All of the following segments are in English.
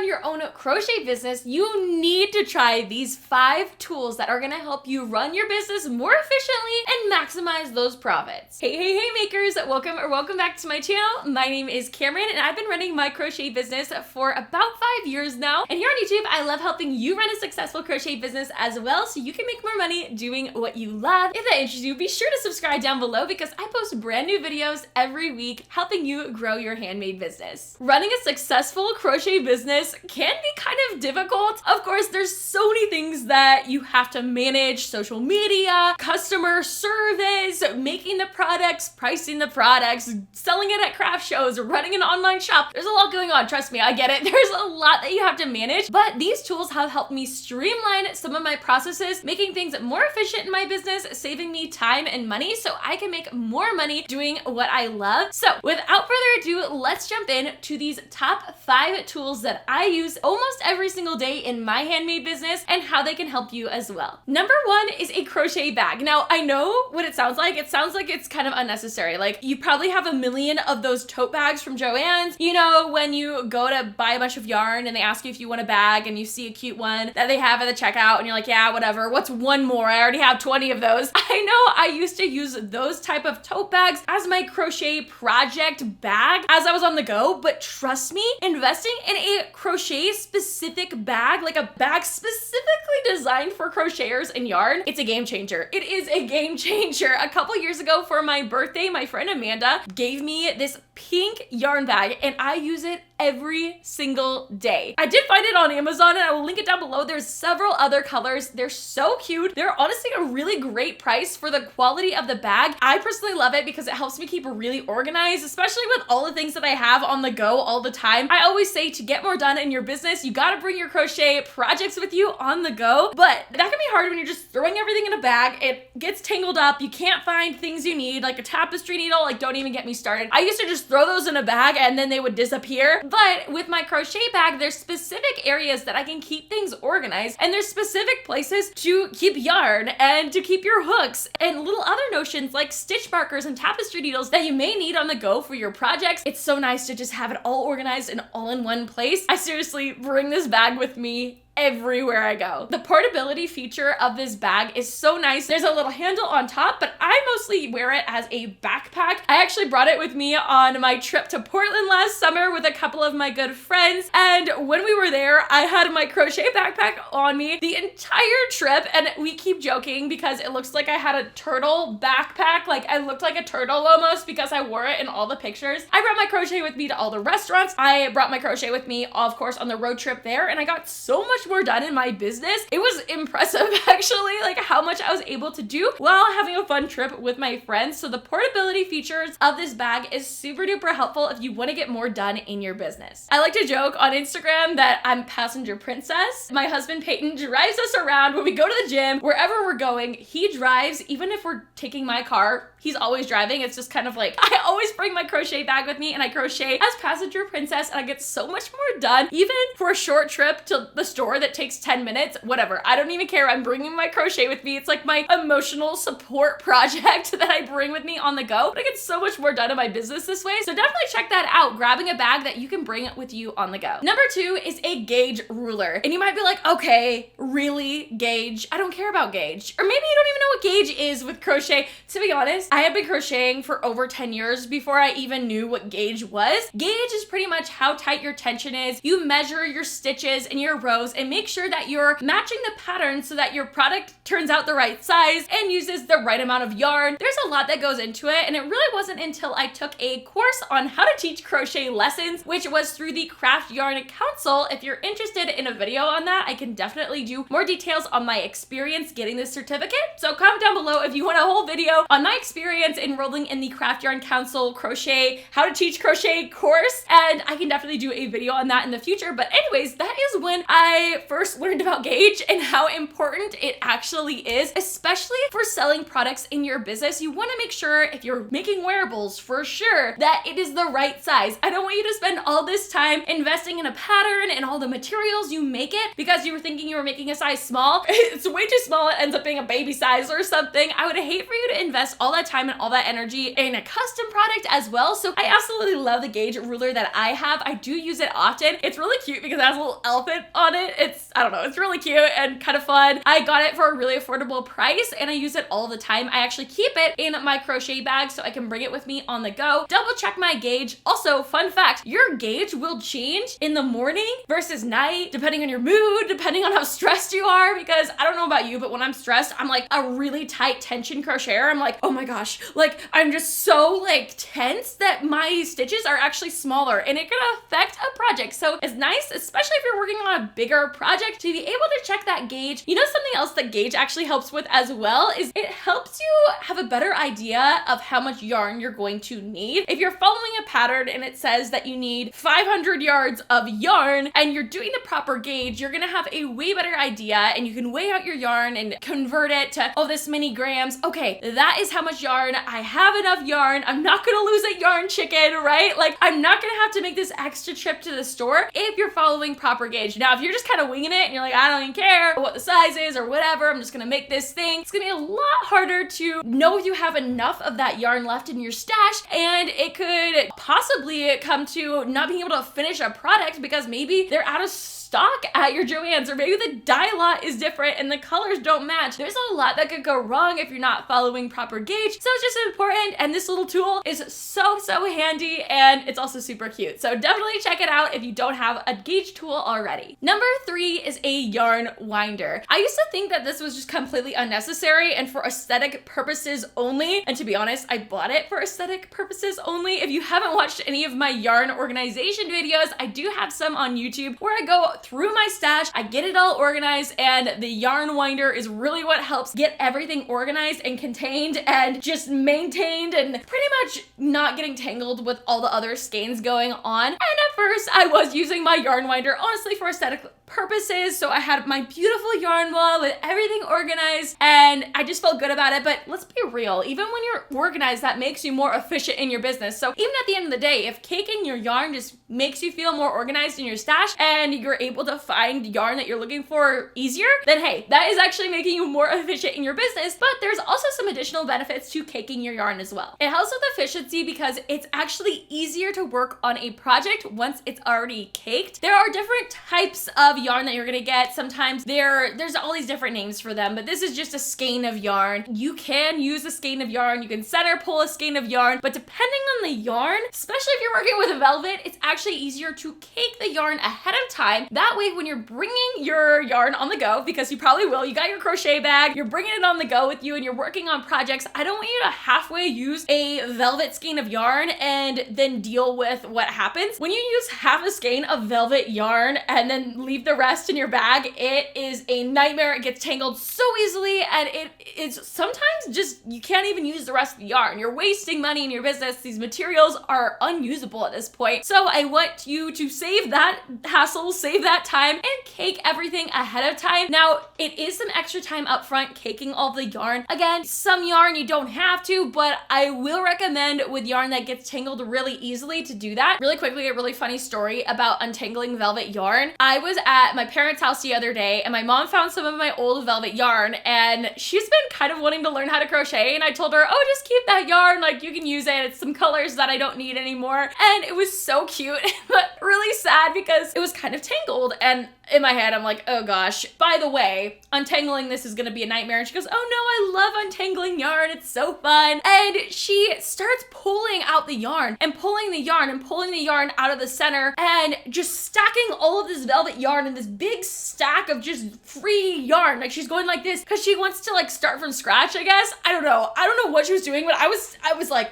run your own crochet business, you need to try these 5 tools that are gonna help you run your business more efficiently and maximize those profits. Hey makers, welcome back to my channel. My name is Camryn and I've been running my crochet business for about 5 years now. And here on YouTube, I love helping you run a successful crochet business as well so you can make more money doing what you love. If that interests you, be sure to subscribe down below because I post brand new videos every week helping you grow your handmade business. Running a successful crochet business can be kind of difficult. Of course, there's so many things that you have to manage: social media, customer service, making the products, pricing the products, selling it at craft shows, running an online shop. There's a lot going on. Trust me, I get it. There's a lot that you have to manage, but these tools have helped me streamline some of my processes, making things more efficient in my business, saving me time and money so I can make more money doing what I love. So without further ado, let's jump in to these top 5 tools that I use almost every single day in my handmade business and how they can help you as well. Number 1 is a crochet bag. Now, I know what it sounds like. It sounds like it's kind of unnecessary. Like, you probably have a million of those tote bags from Joann's. You know, when you go to buy a bunch of yarn and they ask you if you want a bag and you see a cute one that they have at the checkout and you're like, yeah, whatever. What's one more? I already have 20 of those. I know I used to use those type of tote bags as my crochet project bag as I was on the go, but trust me, investing in a crochet specific bag, like a bag specifically designed for crocheters and yarn, it's a game changer. It is a game changer. A couple years ago for my birthday, my friend Amanda gave me this pink yarn bag and I use it every single day. I did find it on Amazon and I will link it down below. There's several other colors. They're so cute. They're honestly a really great price for the quality of the bag. I personally love it because it helps me keep really organized, especially with all the things that I have on the go all the time. I always say to get more done in your business, you gotta bring your crochet projects with you on the go, but that can be hard when you're just throwing everything in a bag. It gets tangled up. You can't find things you need, like a tapestry needle. Like, don't even get me started. I used to just throw those in a bag and then they would disappear. But with my crochet bag, there's specific areas that I can keep things organized, and there's specific places to keep yarn and to keep your hooks and little other notions like stitch markers and tapestry needles that you may need on the go for your projects. It's so nice to just have it all organized and all in one place. I seriously bring this bag with me everywhere I go. The portability feature of this bag is so nice. There's a little handle on top, but I mostly wear it as a backpack. I actually brought it with me on my trip to Portland last summer with a couple of my good friends, and when we were there, I had my crochet backpack on me the entire trip, and we keep joking because it looks like I had a turtle backpack. Like, I looked like a turtle almost because I wore it in all the pictures. I brought my crochet with me to all the restaurants. I brought my crochet with me, of course, on the road trip there, and I got so much more done in my business. It was impressive actually, like how much I was able to do while having a fun trip with my friends. So the portability features of this bag is super duper helpful if you want to get more done in your business. I like to joke on Instagram that I'm passenger princess. My husband Peyton drives us around when we go to the gym, wherever we're going. He drives. Even if we're taking my car, he's always driving. It's just kind of like, I always bring my crochet bag with me and I crochet as passenger princess and I get so much more done. Even for a short trip to the store that takes 10 minutes, whatever. I don't even care. I'm bringing my crochet with me. It's like my emotional support project that I bring with me on the go. But I get so much more done in my business this way. So definitely check that out. Grabbing a bag that you can bring with you on the go. Number 2 is a gauge ruler. And you might be like, okay, really? Gauge? I don't care about gauge. Or maybe you don't even know what gauge is with crochet. To be honest, I have been crocheting for over 10 years before I even knew what gauge was. Gauge is pretty much how tight your tension is. You measure your stitches and your rows and make sure that you're matching the pattern so that your product turns out the right size and uses the right amount of yarn. There's a lot that goes into it, and it really wasn't until I took a course on how to teach crochet lessons, which was through the Craft Yarn Council. If you're interested in a video on that, I can definitely do more details on my experience getting this certificate. So comment down below if you want a whole video on my experience enrolling in the Craft Yarn Council crochet, how to teach crochet course, and I can definitely do a video on that in the future. But anyways, that is when I I first learned about gauge and how important it actually is, especially for selling products in your business. You want to make sure if you're making wearables for sure that it is the right size. I don't want you to spend all this time investing in a pattern and all the materials you make it because you were thinking you were making a size small. It's way too small. It ends up being a baby size or something. I would hate for you to invest all that time and all that energy in a custom product as well. So I absolutely love the gauge ruler that I have. I do use it often. It's really cute because it has a little elephant on it. I don't know, it's really cute and kind of fun. I got it for a really affordable price and I use it all the time. I actually keep it in my crochet bag so I can bring it with me on the go. Double check my gauge. Also, fun fact, your gauge will change in the morning versus night, depending on your mood, depending on how stressed you are, because I don't know about you, but when I'm stressed, I'm like a really tight tension crocheter. I'm like, oh my gosh, like I'm just so like tense that my stitches are actually smaller and it can affect a project. So it's nice, especially if you're working on a bigger project, to be able to check that gauge. You know, something else that gauge actually helps with as well is it helps you have a better idea of how much yarn you're going to need. If you're following a pattern and it says that you need 500 yards of yarn and you're doing the proper gauge, you're gonna have a way better idea and you can weigh out your yarn and convert it to, oh, this many grams. Okay, that is how much yarn. I have enough yarn. I'm not gonna lose a yarn chicken, right? Like, I'm not gonna have to make this extra trip to the store if you're following proper gauge. Now, if you're just kind of winging it and you're like, I don't even care what the size is or whatever, I'm just gonna make this thing, it's gonna be a lot harder to know if you have enough of that yarn left in your stash, and it could possibly come to not being able to finish a product because maybe they're out of stock at your Joann's, or maybe the dye lot is different and the colors don't match. There's a lot that could go wrong if you're not following proper gauge. So it's just important, and this little tool is so handy, and it's also super cute. So definitely check it out if you don't have a gauge tool already. Number 3 is a yarn winder. I used to think that this was just completely unnecessary and for aesthetic purposes only, and to be honest, I bought it for aesthetic purposes only. If you haven't watched any of my yarn organization videos, I do have some on YouTube where I go through my stash, I get it all organized, and the yarn winder is really what helps get everything organized and contained and just maintained and pretty much not getting tangled with all the other skeins going on. And at first I was using my yarn winder honestly for aesthetic purposes, so I had my beautiful yarn wall with everything organized and I just felt good about it. But let's be real, even when you're organized, that makes you more efficient in your business. So even at the end of the day, if caking your yarn just makes you feel more organized in your stash and you're able to find yarn that you're looking for easier, then hey, that is actually making you more efficient in your business. But there's also some additional benefits to caking your yarn as well. It helps with efficiency because it's actually easier to work on a project once it's already caked. There are different types of yarn that you're gonna get. Sometimes there's all these different names for them, but this is just a skein of yarn. You can use a skein of yarn, you can center pull a skein of yarn, but depending on the yarn, especially if you're working with velvet, it's actually easier to cake the yarn ahead of time. That way, when you're bringing your yarn on the go, because you probably will, you got your crochet bag, you're bringing it on the go with you and you're working on projects, I don't want you to halfway use a velvet skein of yarn and then deal with what happens. When you use half a skein of velvet yarn and then leave the rest in your bag, it is a nightmare. It gets tangled so easily and it is sometimes just, you can't even use the rest of the yarn. You're wasting money in your business. These materials are unusable at this point. So I want you to save that hassle, save that time, and cake everything ahead of time. Now, it is some extra time up front caking all the yarn. Again, some yarn you don't have to, but I will recommend with yarn that gets tangled really easily to do that. Really quickly, a really funny story about untangling velvet yarn. I was at my parents' house the other day and my mom found some of my old velvet yarn and she's been kind of wanting to learn how to crochet, and I told her, oh, just keep that yarn, like you can use it. It's some colors that I don't need anymore. And it was so cute, but really sad because it was kind of tangled, and in my head, I'm like, oh gosh, by the way, untangling this is gonna be a nightmare. And she goes, oh no, I love untangling yarn. It's so fun. And she starts pulling out the yarn and pulling the yarn and pulling the yarn out of the center and just stacking all of this velvet yarn in this big stack of just free yarn. Like she's going like this because she wants to like start from scratch, I guess. I don't know what she was doing, but I was like,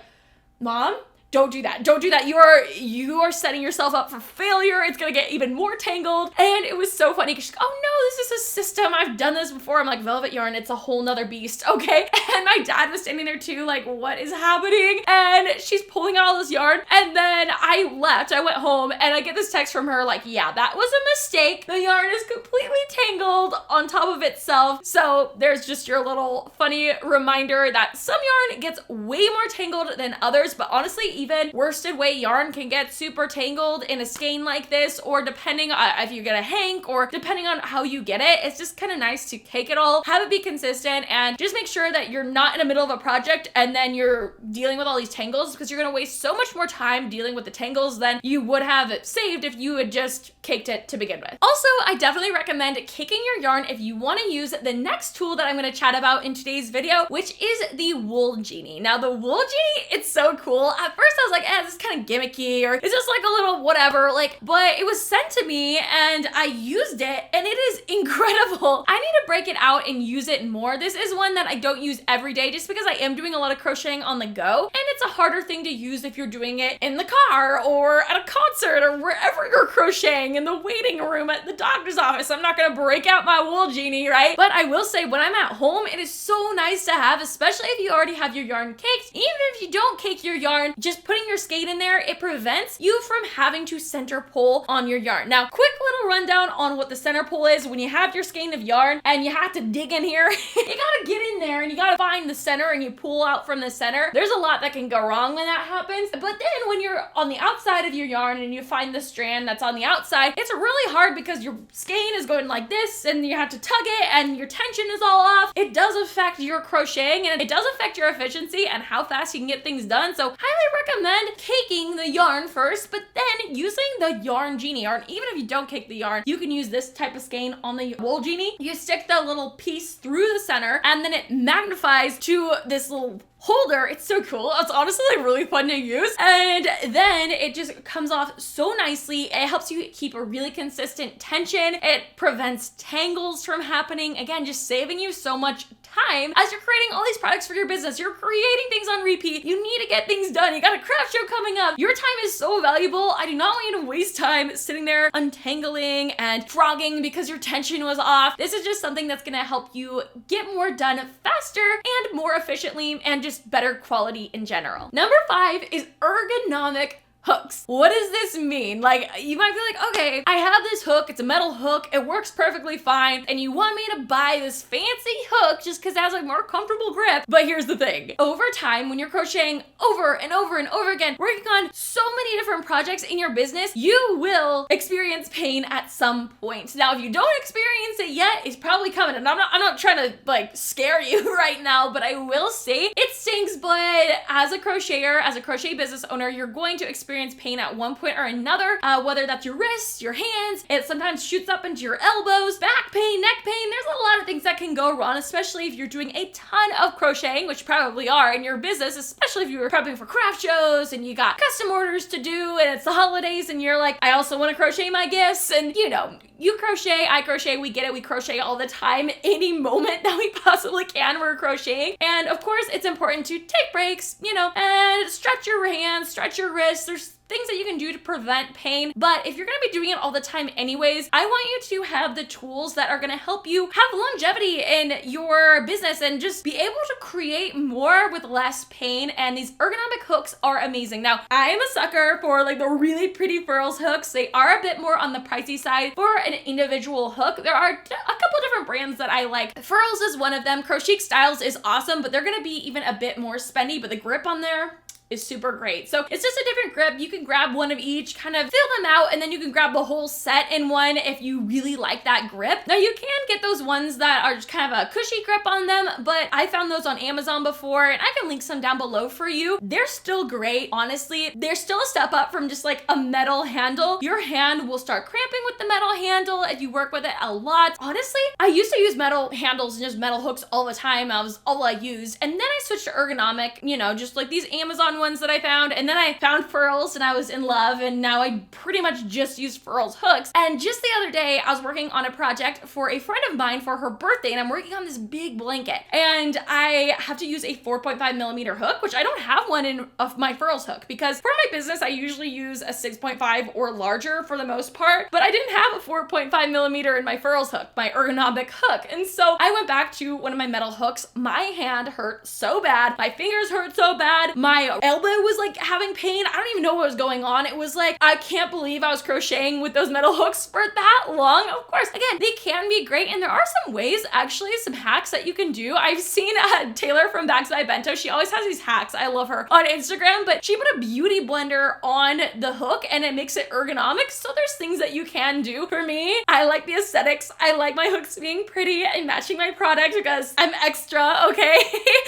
Mom, don't do that. Don't do that. You are setting yourself up for failure. It's gonna get even more tangled. And it was so funny because she's like, oh no, this is a system. I've done this before. I'm like, velvet yarn, it's a whole nother beast, okay? And my dad was standing there too, like, what is happening? And she's pulling out all this yarn. And then I left. I went home and I get this text from her like, yeah, that was a mistake. The yarn is completely tangled on top of itself. So there's just your little funny reminder that some yarn gets way more tangled than others, but honestly, even worsted weight yarn can get super tangled in a skein like this, or depending on if you get a hank, or depending on how you get it, it's just kind of nice to take it all, have it be consistent, and just make sure that you're not in the middle of a project and then you're dealing with all these tangles, because you're going to waste so much more time dealing with the tangles than you would have saved if you had just caked it to begin with. Also, I definitely recommend caking your yarn if you want to use the next tool that I'm going to chat about in today's video, which is the wool genie. Now, the wool genie, it's so cool. At first I was like, this is kind of gimmicky, or it's just like a little whatever, like, but it was sent to me and I used it and it is incredible. I need to break it out and use it more. This is one that I don't use every day just because I am doing a lot of crocheting on the go, and it's a harder thing to use if you're doing it in the car or at a concert or wherever you're crocheting, in the waiting room at the doctor's office. I'm not gonna break out my wool genie, right? But I will say, when I'm at home, it is so nice to have, especially if you already have your yarn caked. Even if you don't cake your yarn, just putting your skein in there, it prevents you from having to center pull on your yarn. Now, quick little rundown on what the center pull is. When you have your skein of yarn and you have to dig in here, you gotta get in there and you gotta find the center and you pull out from the center. There's a lot that can go wrong when that happens. But then when you're on the outside of your yarn and you find the strand that's on the outside, it's really hard because your skein is going like this and you have to tug it and your tension is all off. It does affect your crocheting and it does affect your efficiency and how fast you can get things done. So highly recommend caking the yarn first, but then using the yarn genie, or even if you don't cake the yarn, you can use this type of skein on the wool genie. You stick the little piece through the center and then it magnifies to this little holder. It's so cool. It's honestly like really fun to use. And then it just comes off so nicely. It helps you keep a really consistent tension. It prevents tangles from happening. Again, just saving you so much time as you're creating all these products for your business. You're creating things on repeat. You need to get things done. You got a craft show coming up. Your time is so valuable. I do not want you to waste time sitting there untangling and frogging because your tension was off. This is just something that's gonna help you get more done faster and more efficiently and just better quality in general. Number 5 is ergonomic hooks. What does this mean? Like, you might be like, okay, I have this hook, it's a metal hook, it works perfectly fine, and you want me to buy this fancy hook just because it has a more comfortable grip. But here's the thing. Over time, when you're crocheting over and over and over again, working on so many different projects in your business, you will experience pain at some point. Now, if you don't experience it yet, it's probably coming. And I'm not trying to like scare you right now, but I will say it stinks, but as a crocheter, as a crochet business owner, you're going to experience pain at one point or another, whether that's your wrists, your hands, it sometimes shoots up into your elbows, back pain, neck pain. There's a lot of things that can go wrong, especially if you're doing a ton of crocheting, which you probably are in your business, especially if you're prepping for craft shows and you got custom orders to do and it's the holidays and you're like, I also want to crochet my gifts. And you know, you crochet, I crochet, we get it, we crochet all the time, any moment that we possibly can, we're crocheting. And of course, it's important to take breaks, you know, and stretch your hands, stretch your wrists. There's things that you can do to prevent pain. But if you're gonna be doing it all the time anyways, I want you to have the tools that are gonna help you have longevity in your business and just be able to create more with less pain. And these ergonomic hooks are amazing. Now, I am a sucker for like the really pretty furls hooks. They are a bit more on the pricey side for an individual hook. There are a couple different brands that I like. Furls is one of them. Crochet Styles is awesome, but they're gonna be even a bit more spendy, but the grip on there is super great. So it's just a different grip. You can grab one of each, kind of fill them out, and then you can grab the whole set in one if you really like that grip. Now you can get those ones that are just kind of a cushy grip on them, but I found those on Amazon before and I can link some down below for you. They're still great. Honestly, they're still a step up from just like a metal handle. Your hand will start cramping with the metal handle if you work with it a lot. Honestly, I used to use metal handles and just metal hooks all the time. That was all I used. And then I switched to ergonomic, you know, just like these Amazon ones that I found, and then I found furls and I was in love, and now I pretty much just use furls hooks. And just the other day, I was working on a project for a friend of mine for her birthday, and I'm working on this big blanket, and I have to use a 4.5 millimeter hook, which I don't have one in of my furls hook, because for my business, I usually use a 6.5 or larger for the most part, but I didn't have a 4.5 millimeter in my furls hook, my ergonomic hook. And so I went back to one of my metal hooks. My hand hurt so bad. My fingers hurt so bad. My elbow was like having pain. I don't even know what was going on. It was like, I can't believe I was crocheting with those metal hooks for that long. Of course, again, they can be great, and there are some ways, actually, some hacks that you can do. I've seen Taylor from Bags by Bento. She always has these hacks. I love her on Instagram, but she put a beauty blender on the hook and it makes it ergonomic. So there's things that you can do. For me, I like the aesthetics. I like my hooks being pretty and matching my product because I'm extra, okay?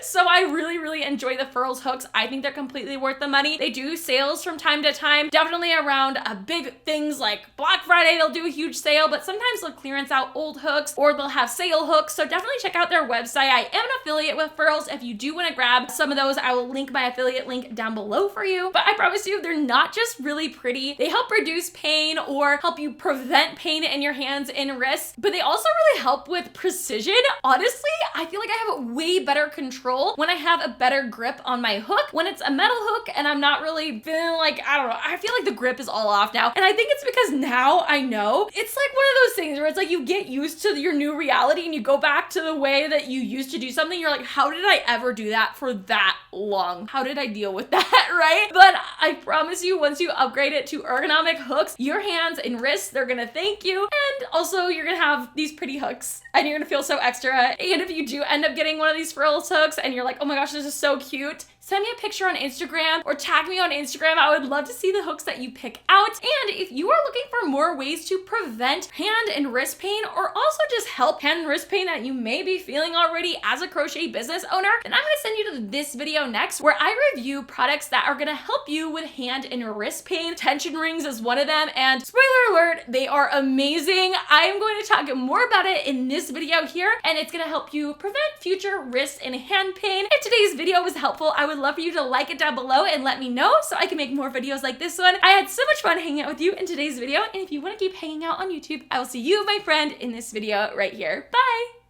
So I really, really enjoy the furls hooks. I think they're completely worth the money. They do sales from time to time, definitely around big things like Black Friday, they'll do a huge sale, but sometimes they'll clearance out old hooks or they'll have sale hooks. So definitely check out their website. I am an affiliate with Furls. If you do want to grab some of those, I will link my affiliate link down below for you. But I promise you, they're not just really pretty. They help reduce pain or help you prevent pain in your hands and wrists, but they also really help with precision. Honestly, I feel like I have way better control when I have a better grip on my hook. When it's a metal hook and I'm not really feeling like, I don't know, I feel like the grip is all off now. And I think it's because now I know. It's like one of those things where it's like you get used to your new reality and you go back to the way that you used to do something. You're like, how did I ever do that for that long? How did I deal with that, right? But I promise you, once you upgrade it to ergonomic hooks, your hands and wrists, they're gonna thank you. And also you're gonna have these pretty hooks and you're gonna feel so extra. And if you do end up getting one of these frills hooks and you're like, oh my gosh, this is so cute, send me a picture on Instagram or tag me on Instagram. I would love to see the hooks that you pick out. And if you are looking for more ways to prevent hand and wrist pain, or also just help hand and wrist pain that you may be feeling already as a crochet business owner, then I'm gonna send you to this video next where I review products that are gonna help you with hand and wrist pain. Tension rings is one of them, and spoiler alert, they are amazing. I am going to talk more about it in this video here, and it's gonna help you prevent future wrist and hand pain. If today's video was helpful, I would love for you to like it down below and let me know so I can make more videos like this one. I had so much fun hanging out with you in today's video, and if you want to keep hanging out on YouTube, I will see you, my friend, in this video right here. Bye!